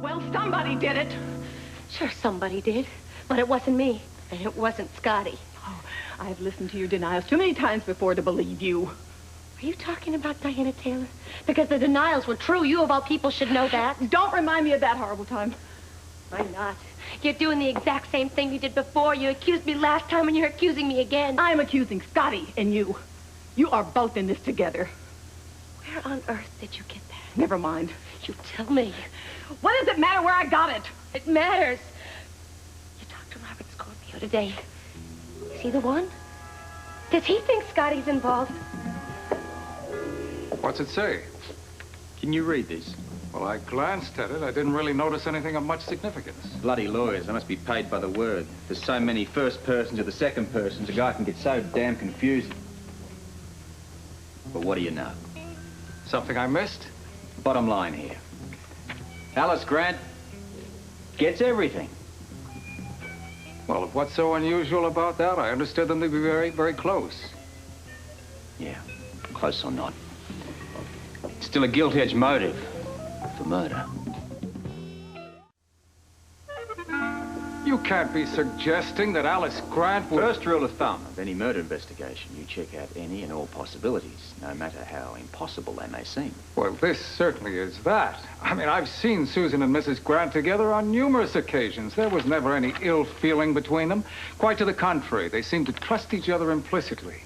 Well, somebody did it. Sure, somebody did. But it wasn't me. And it wasn't Scotty. Oh, I've listened to your denials too many times before to believe you. Are you talking about Diana Taylor? Because the denials were true. You, of all people, should know that. Don't remind me of that horrible time. Why not? You're doing the exact same thing you did before. You accused me last time, and you're accusing me again. I'm accusing Scotty and you. You are both in this together. Where on earth did you get that? Never mind. You tell me. What does it matter where I got it? It matters. You talked to Robert Scorpio today. Is he the one? Does he think Scotty's involved? What's it say? Can you read these? Well, I glanced at it. I didn't really notice anything of much significance. Bloody lawyers, they must be paid by the word. There's so many first persons or the second persons, a guy can get so damn confused. But what do you know? Something I missed? Bottom line here. Alice Grant gets everything. Well, what's so unusual about that? I understood them to be very, very close. Yeah, close or not. Still a guilt-edged motive for murder. You can't be suggesting that Alice Grant would... First rule of thumb of any murder investigation, you check out any and all possibilities, no matter how impossible they may seem. Well, this certainly is that. I mean, I've seen Susan and Mrs. Grant together on numerous occasions. There was never any ill feeling between them. Quite to the contrary, they seemed to trust each other implicitly.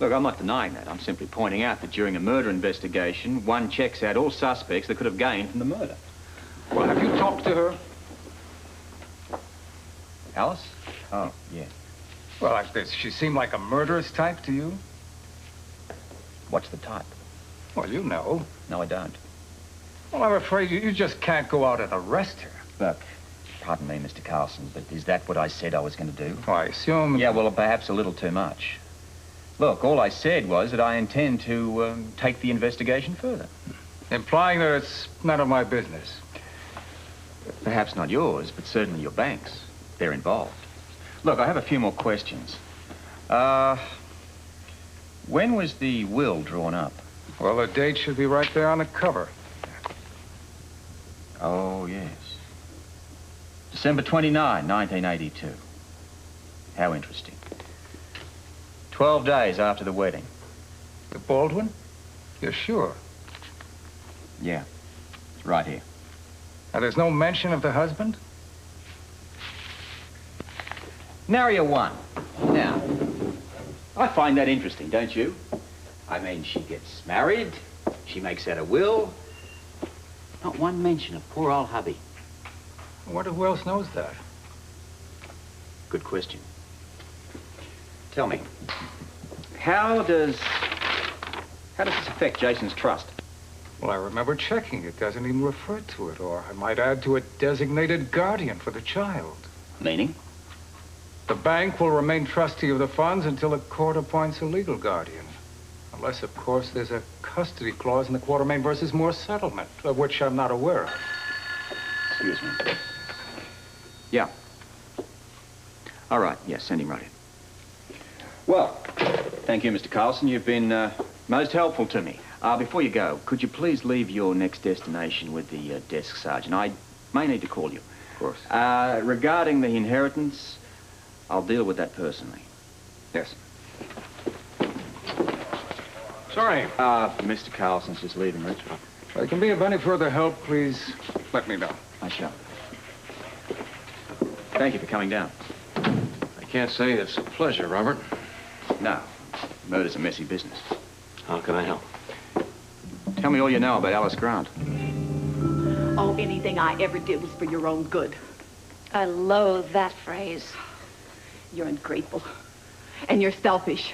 Look, I'm not denying that. I'm simply pointing out that during a murder investigation, one checks out all suspects that could have gained from the murder. Well, have you talked to her? Alice? Oh, yeah. Well, like this, she seemed like a murderous type to you? What's the type? Well, you know. No, I don't. Well, I'm afraid you just can't go out and arrest her. Look, pardon me, Mr. Carlson, but is that what I said I was going to do? Well, I assume... Yeah, well, perhaps a little too much. Look, all I said was that I intend to take the investigation further. Implying that it's none of my business. Perhaps not yours, but certainly your bank's. They're involved. Look, I have a few more questions. When was the will drawn up? Well, the date should be right there on the cover. Oh, yes. December 29, 1982. How interesting. 12 days after the wedding. The Baldwin? You're sure? Yeah. It's right here. Now, there's no mention of the husband? Nary one. Now, I find that interesting, don't you? I mean, she gets married, she makes out a will. Not one mention of poor old hubby. I wonder who else knows that. Good question. Tell me, how does this affect Jason's trust? Well, I remember checking. It doesn't even refer to it, or I might add to it designated guardian for the child. Meaning? The bank will remain trustee of the funds until the court appoints a legal guardian. Unless, of course, there's a custody clause in the Quartermain versus Moore settlement, of which I'm not aware of. Excuse me. Yeah. All right, yes, send him right in. Well, thank you, Mr. Carlson. You've been most helpful to me. Before you go, could you please leave your next destination with the desk sergeant? I may need to call you. Of course. Regarding the inheritance, I'll deal with that personally. Yes. Sorry. Mr. Carlson's just leaving, Rich. If I can be of any further help, please let me know. I shall. Thank you for coming down. I can't say it's a pleasure, Robert. No. Murder's a messy business. How can I help? Tell me all you know about Alice Grant. Oh, anything I ever did was for your own good. I loathe that phrase. You're ungrateful. And you're selfish.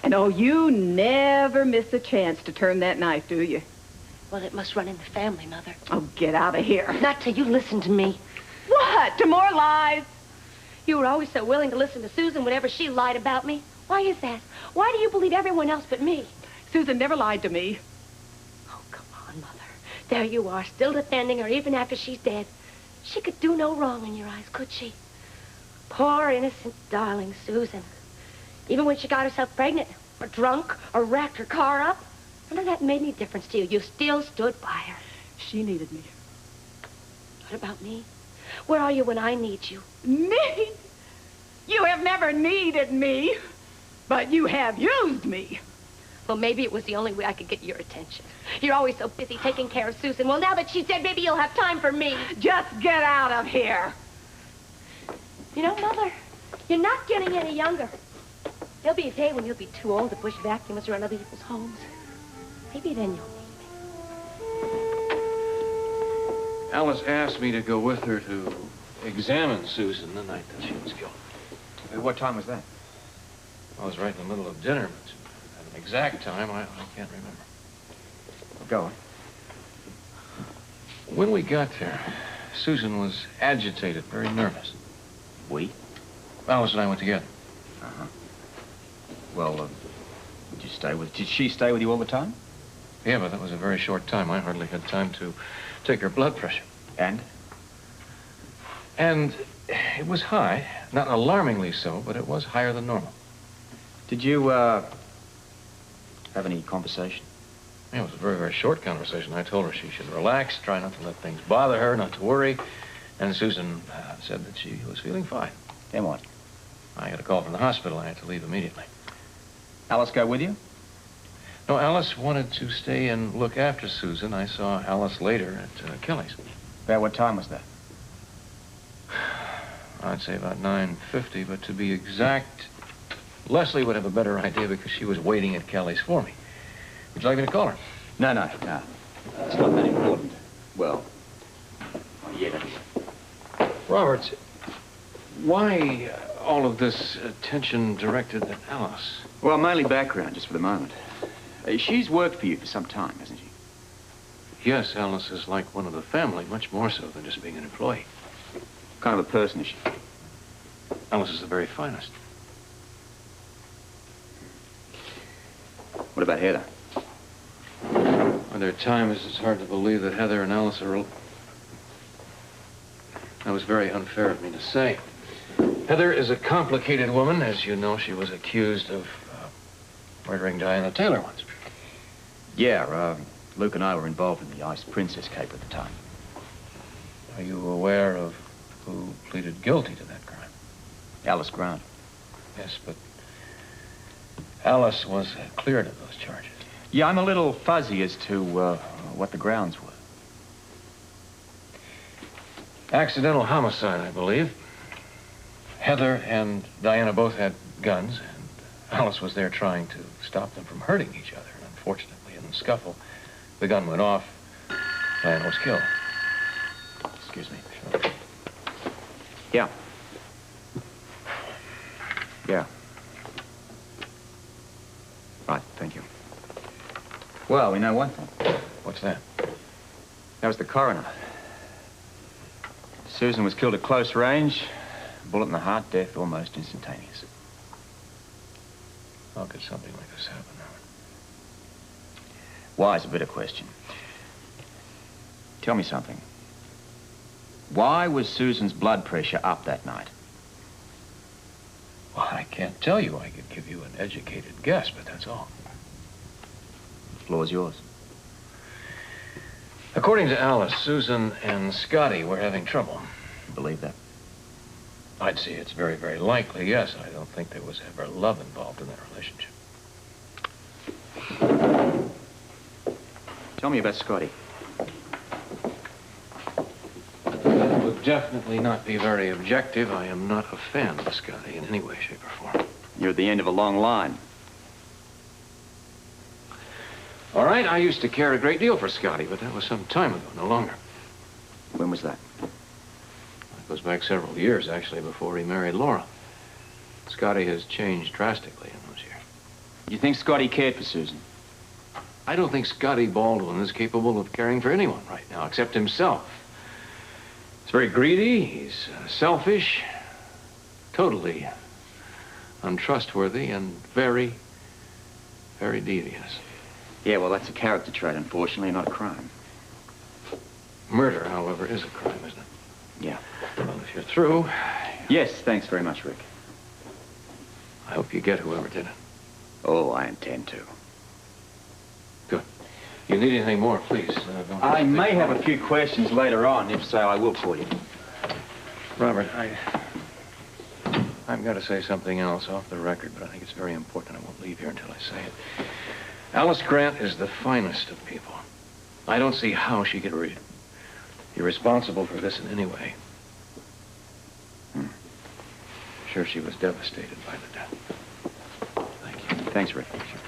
And oh, you never miss a chance to turn that knife, do you? Well, it must run in the family, Mother. Oh, get out of here. Not till you listen to me. What? To more lies? You were always so willing to listen to Susan whenever she lied about me. Why is that? Why do you believe everyone else but me? Susan never lied to me. Oh, come on, Mother. There you are, still defending her even after she's dead. She could do no wrong in your eyes, could she? Poor, innocent, darling Susan. Even when she got herself pregnant, or drunk, or wrecked her car up, none of that made any difference to you. You still stood by her. She needed me. What about me? Where are you when I need you? Need? You have never needed me, but you have used me. Well, maybe it was the only way I could get your attention. You're always so busy taking care of Susan. Well, now that she's dead, maybe you'll have time for me. Just get out of here. You know, Mother, you're not getting any younger. There'll be a day when you'll be too old to push vacuums around other people's homes. Maybe then you'll need me. Alice asked me to go with her to examine Susan the night that she was killed. What time was that? I was right in the middle of dinner, but at an exact time, I can't remember. Go on. When we got there, Susan was agitated, very nervous. We? Alice and I went together. Uh-huh. Well, did she stay with you all the time? Yeah, but that was a very short time. I hardly had time to take her blood pressure. And? And it was high. Not alarmingly so, but it was higher than normal. Did you, have any conversation? Yeah, it was a very, very short conversation. I told her she should relax, try not to let things bother her, not to worry. And Susan said that she was feeling fine. Then what? I got a call from the hospital. I had to leave immediately. Alice go with you? No, Alice wanted to stay and look after Susan. I saw Alice later at Kelly's. About what time was that? I'd say about 9:50, but to be exact, Leslie would have a better idea because she was waiting at Kelly's for me. Would you like me to call her? No. It's not that important. Well, yet anyway. Robert, why all of this attention directed at Alice? Well, mainly background, just for the moment. She's worked for you for some time, hasn't she? Yes, Alice is like one of the family, much more so than just being an employee. What kind of a person is she? Alice is the very finest. What about Heather? Well, there are times it's hard to believe that Heather and Alice are... That was very unfair of me to say. Heather is a complicated woman. As you know, she was accused of murdering Diana Taylor once. Yeah, Luke and I were involved in the Ice Princess cape at the time. Are you aware of who pleaded guilty to that crime? Alice Grant. Yes, but Alice was cleared of those charges. Yeah, I'm a little fuzzy as to what the grounds were. Accidental homicide, I believe. Heather and Diana both had guns, and Alice was there trying to stop them from hurting each other. And unfortunately, in the scuffle, the gun went off. Diana was killed. Excuse me. Sure. Yeah. Right, thank you. Well, we know one thing. What's that? That was the coroner. Susan was killed at close range. Bullet in the heart, death almost instantaneous. How could something like this happen, Howard? Why is a better question. Tell me something. Why was Susan's blood pressure up that night? Well, I can't tell you. I could give you an educated guess, but that's all. The floor's yours. According to Alice, Susan and Scotty were having trouble. Believe that? I'd say it's very, very likely, yes. I don't think there was ever love involved in that relationship. Tell me about Scotty. That would definitely not be very objective. I am not a fan of Scotty in any way, shape, or form. You're at the end of a long line. All right, I used to care a great deal for Scotty, but that was some time ago, no longer. When was that? It goes back several years, actually, before he married Laura. Scotty has changed drastically in those years. You think Scotty cared for Susan? I don't think Scotty Baldwin is capable of caring for anyone right now, except himself. He's very greedy, he's selfish, totally untrustworthy, and very, very devious. Yeah, well, that's a character trait, unfortunately, not a crime. Murder, however, is a crime, isn't it? Yeah. Well, if you're through... Yes, thanks very much, Rick. I hope you get whoever did it. Oh, I intend to. Good. You you need anything more, please. Don't I may hesitate. have a few questions later on. If so, I will call you. Robert, I've got to say something else off the record, but I think it's very important. I won't leave here until I say it. Alice Grant is the finest of people. I don't see how she could be responsible for this in any way. Sure, she was devastated by the death. Thank you. Thanks, Rick. Sure.